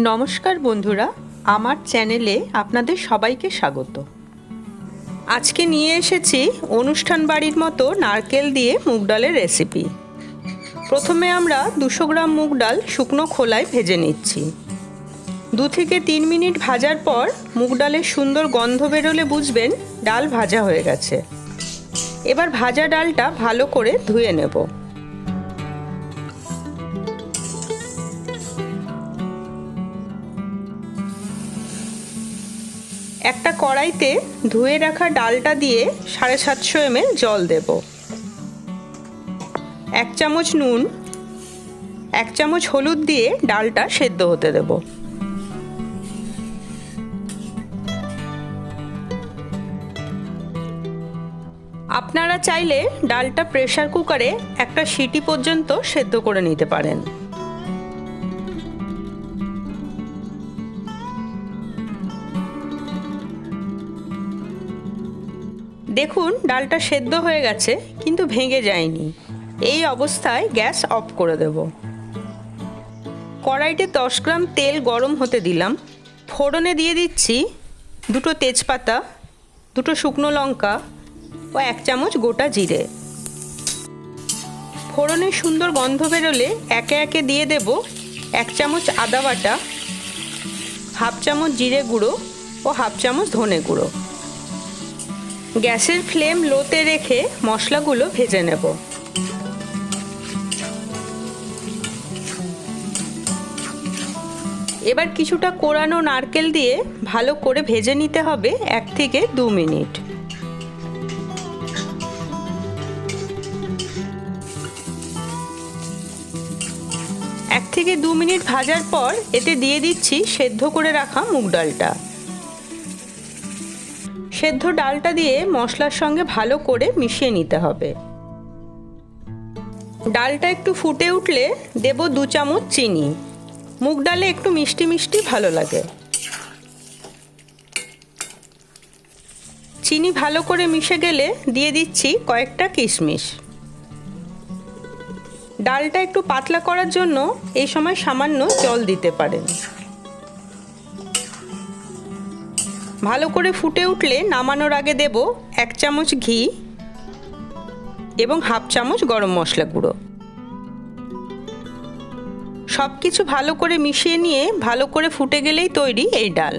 নমস্কার বন্ধুরা, আমার চ্যানেলে আপনাদের সবাইকে স্বাগত। আজকে নিয়ে এসেছি অনুষ্ঠান বাড়ির মতো নারকেল দিয়ে মুগ ডালের রেসিপি। প্রথমে আমরা 200 গ্রাম মুগ ডাল শুকনো খোলায় ভেজে নিচ্ছি। 2 থেকে 3 মিনিট ভাজার পর মুগ ডালের সুন্দর গন্ধ বেরোলে বুঝবেন ডাল ভাজা হয়ে গেছে। এবার ভাজা ডালটা ভালো করে ধুয়ে নেব। একটা কড়াইতে ধুয়ে রাখা ডালটা দিয়ে 750 ml জল দেব। 1 চামচ নুন, 1 চামচ হলুদ দিয়ে ডালটা সেদ্ধ হতে দেব। আপনারা চাইলে ডালটা প্রেসার কুকারে একটা সিটি পর্যন্ত সেদ্ধ করে নিতে পারেন। দেখুন ডালটা সেদ্ধ হয়ে গেছে, কিন্তু ভেঙে যায়নি। এই অবস্থায় গ্যাস অফ করে দেব। কড়াইতে 10 গ্রাম তেল গরম হতে দিলাম। ফোড়নে দিয়ে দিচ্ছি 2টো তেজপাতা, 2টো শুকনো লঙ্কা ও 1 চামচ গোটা জিরে। ফোড়নে সুন্দর গন্ধ বেরোলে একে একে দিয়ে দেব 1 চামচ আদা বাটা, 1/2 চামচ জিরে গুঁড়ো ও 1/2 চামচ ধনে গুঁড়ো। গ্যাসের ফ্লেম লোতে রেখে মশলাগুলো ভেজে নেব। এবার কিছুটা কোরানো নারকেল দিয়ে ভালো করে ভেজে নিতে হবে 1 থেকে 2 মিনিট। এক থেকে 2 মিনিট ভাজার পর এতে দিয়ে দিচ্ছি সেদ্ধ করে রাখা মুগ ডালটা। সেদ্ধ ডালটা দিয়ে মশলার সঙ্গে ভালো করে মিশিয়ে নিতে হবে। ডালটা একটু ফুটে উঠলে দেব 2 চামচ চিনি। মুগ ডালে একটু মিষ্টি মিষ্টি ভালো লাগে। চিনি ভালো করে মিশে গেলে দিয়ে দিচ্ছি কয়েকটা কিশমিশ। ডালটা একটু পাতলা করার জন্য এই সময় সামান্য জল দিতে পারেন। ভালো করে ফুটে উঠলে নামানোর আগে দেব 1 চামচ ঘি এবং 1/2 চামচ গরম মশলা গুঁড়ো। সব কিছু ভালো করে মিশিয়ে নিয়ে ভালো করে ফুটে গেলেই তৈরি এই ডাল।